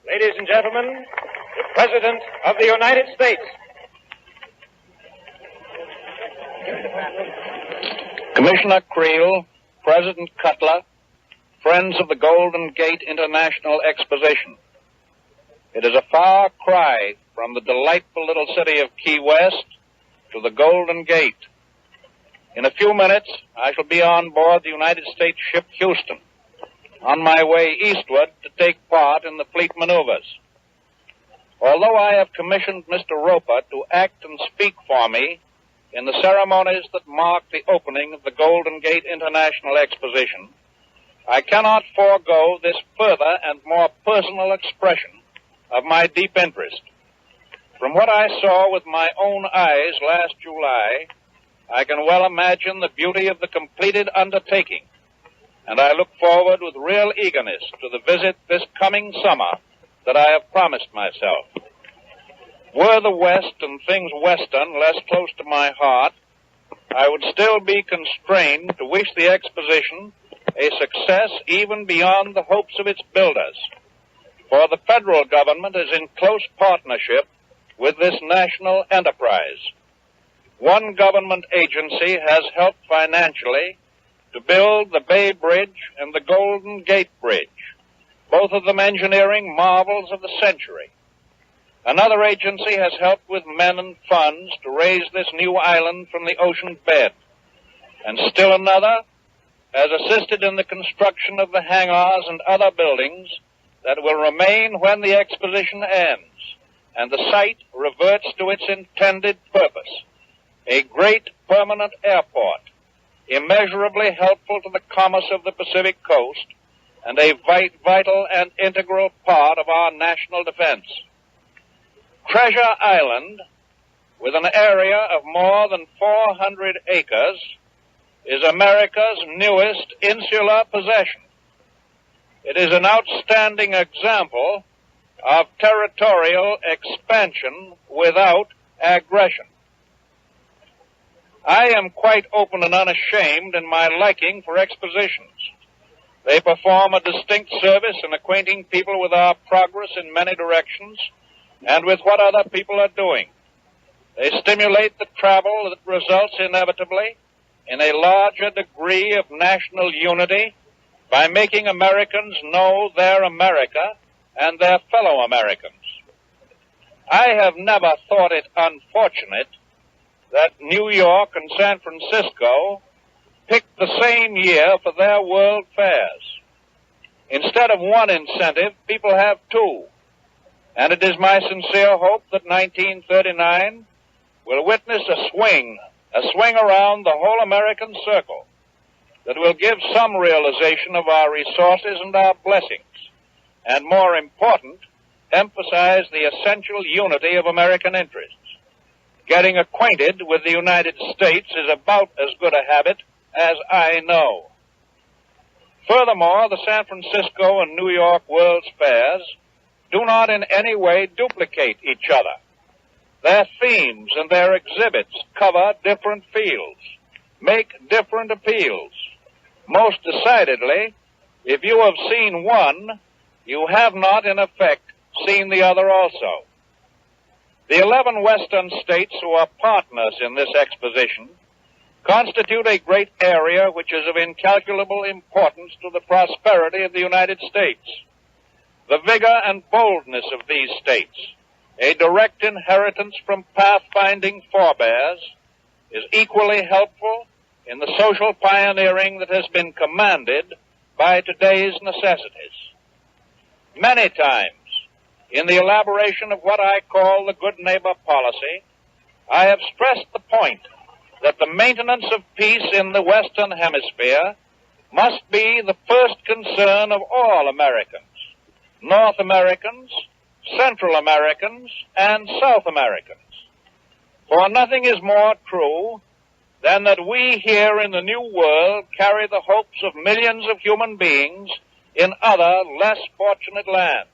Ladies and gentlemen, the President of the United States. Commissioner Creel, President Cutler, friends of the Golden Gate International Exposition. It is a far cry from the delightful little city of Key West to the Golden Gate. In a few minutes, I shall be on board the United States ship Houston, on my way eastward to take part in the fleet maneuvers. Although I have commissioned Mr. Roper to act and speak for me in the ceremonies that mark the opening of the Golden Gate International Exposition, I cannot forego this further and more personal expression of my deep interest. From what I saw with my own eyes last July, I can well imagine the beauty of the completed undertaking, and I look forward with real eagerness to the visit this coming summer that I have promised myself. Were the West and things Western less close to my heart, I would still be constrained to wish the exposition a success even beyond the hopes of its builders, for the federal government is in close partnership with this national enterprise. One government agency has helped financially to build the Bay Bridge and the Golden Gate Bridge, both of them engineering marvels of the century. Another agency has helped with men and funds to raise this new island from the ocean bed. And still another has assisted in the construction of the hangars and other buildings that will remain when the exposition ends, and the site reverts to its intended purpose, a great permanent airport, immeasurably helpful to the commerce of the Pacific coast, and a vital and integral part of our national defense. Treasure Island, with an area of more than 400 acres, is America's newest insular possession. It is an outstanding example of territorial expansion without aggression. I am quite open and unashamed in my liking for expositions. They perform a distinct service in acquainting people with our progress in many directions and with what other people are doing. They stimulate the travel that results inevitably in a larger degree of national unity by making Americans know their America and their fellow Americans. I have never thought it unfortunate that New York and San Francisco picked the same year for their world fairs. Instead of one incentive, people have two. And it is my sincere hope that 1939 will witness a swing around the whole American circle that will give some realization of our resources and our blessings, and more important, emphasize the essential unity of American interests. Getting acquainted with the United States is about as good a habit as I know. Furthermore, the San Francisco and New York World's Fairs do not in any way duplicate each other. Their themes and their exhibits cover different fields, make different appeals. Most decidedly, if you have seen one, you have not, in effect, seen the other also. The 11 Western states who are partners in this exposition constitute a great area which is of incalculable importance to the prosperity of the United States. The vigor and boldness of these states, a direct inheritance from pathfinding forebears, is equally helpful in the social pioneering that has been commanded by today's necessities. Many times, in the elaboration of what I call the good neighbor policy, I have stressed the point that the maintenance of peace in the Western Hemisphere must be the first concern of all Americans, North Americans, Central Americans, and South Americans. For nothing is more true than that we here in the New World carry the hopes of millions of human beings in other, less fortunate lands.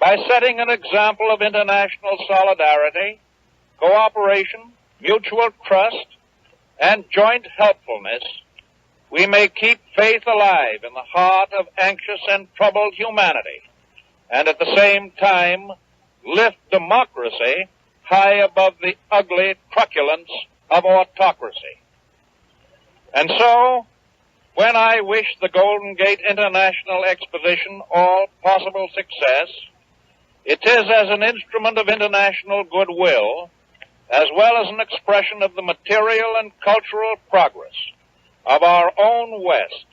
By setting an example of international solidarity, cooperation, mutual trust, and joint helpfulness, we may keep faith alive in the heart of anxious and troubled humanity, and at the same time lift democracy high above the ugly truculence of autocracy. And so, when I wish the Golden Gate International Exposition all possible success, it is as an instrument of international goodwill, as well as an expression of the material and cultural progress of our own West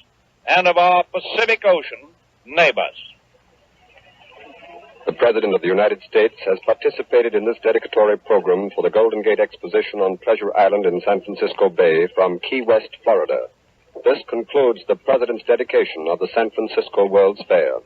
and of our Pacific Ocean neighbors. The President of the United States has participated in this dedicatory program for the Golden Gate Exposition on Treasure Island in San Francisco Bay from Key West, Florida. This concludes the President's dedication of the San Francisco World's Fair.